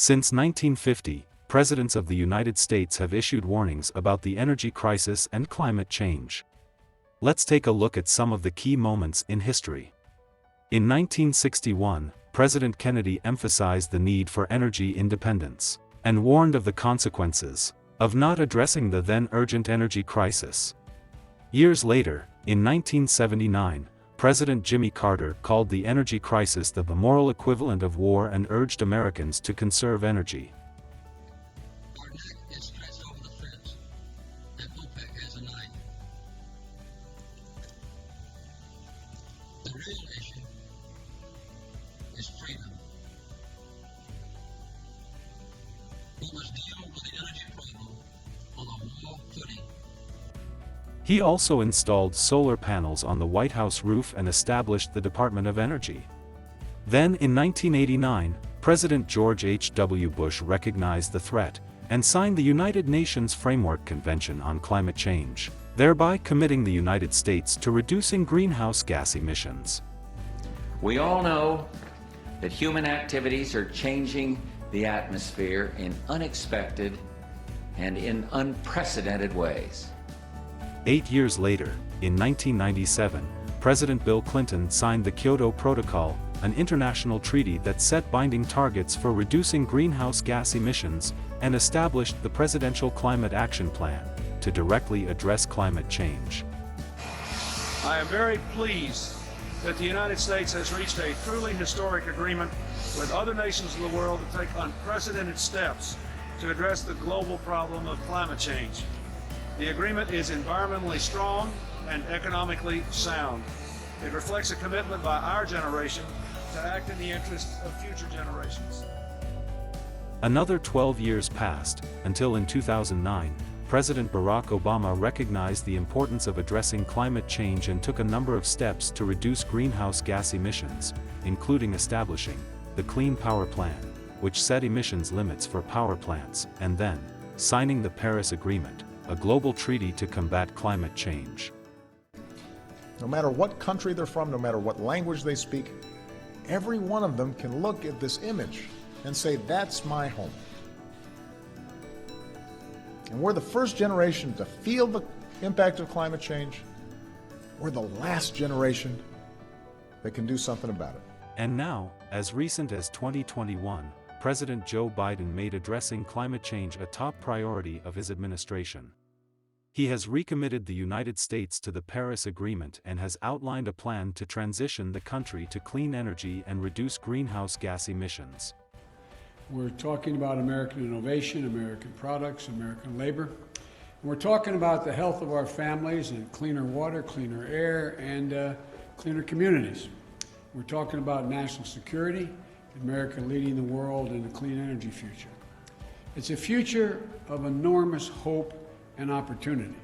Since 1950, presidents of the United States have issued warnings about the energy crisis and climate change. Let's take a look at some of the key moments in history. In 1961, President Kennedy emphasized the need for energy independence, and warned of the consequences of not addressing the then urgent energy crisis. Years later, in 1979, President Jimmy Carter called the energy crisis the moral equivalent of war and urged Americans to conserve energy. Our neck is stretched over the fence, and OPEC has a knife. The real issue is freedom. We must deal with the energy problem on a moral footing. He also installed solar panels on the White House roof and established the Department of Energy. Then in 1989, President George H.W. Bush recognized the threat and signed the United Nations Framework Convention on Climate Change, thereby committing the United States to reducing greenhouse gas emissions. We all know that human activities are changing the atmosphere in unexpected and in unprecedented ways. 8 years later, in 1997, President Bill Clinton signed the Kyoto Protocol, an international treaty that set binding targets for reducing greenhouse gas emissions, and established the Presidential Climate Action Plan to directly address climate change. I am very pleased that the United States has reached a truly historic agreement with other nations of the world to take unprecedented steps to address the global problem of climate change. The agreement is environmentally strong and economically sound. It reflects a commitment by our generation to act in the interest of future generations. Another 12 years passed, until in 2009, President Barack Obama recognized the importance of addressing climate change and took a number of steps to reduce greenhouse gas emissions, including establishing the Clean Power Plan, which set emissions limits for power plants, and then signing the Paris Agreement, a global treaty to combat climate change. No matter what country they're from, no matter what language they speak, every one of them can look at this image and say, that's my home. And we're the first generation to feel the impact of climate change. We're the last generation that can do something about it. And now, as recent as 2021, President Joe Biden made addressing climate change a top priority of his administration. He has recommitted the United States to the Paris Agreement and has outlined a plan to transition the country to clean energy and reduce greenhouse gas emissions. We're talking about American innovation, American products, American labor. We're talking about the health of our families and cleaner water, cleaner air, and cleaner communities. We're talking about national security, America leading the world in a clean energy future. It's a future of enormous hope and opportunity.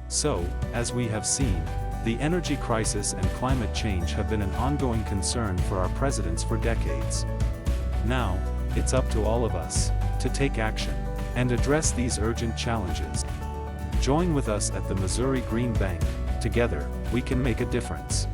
So, as we have seen, the energy crisis and climate change have been an ongoing concern for our presidents for decades. Now, it's up to all of us to take action and address these urgent challenges. Join with us at the Missouri Green Bank. Together, we can make a difference.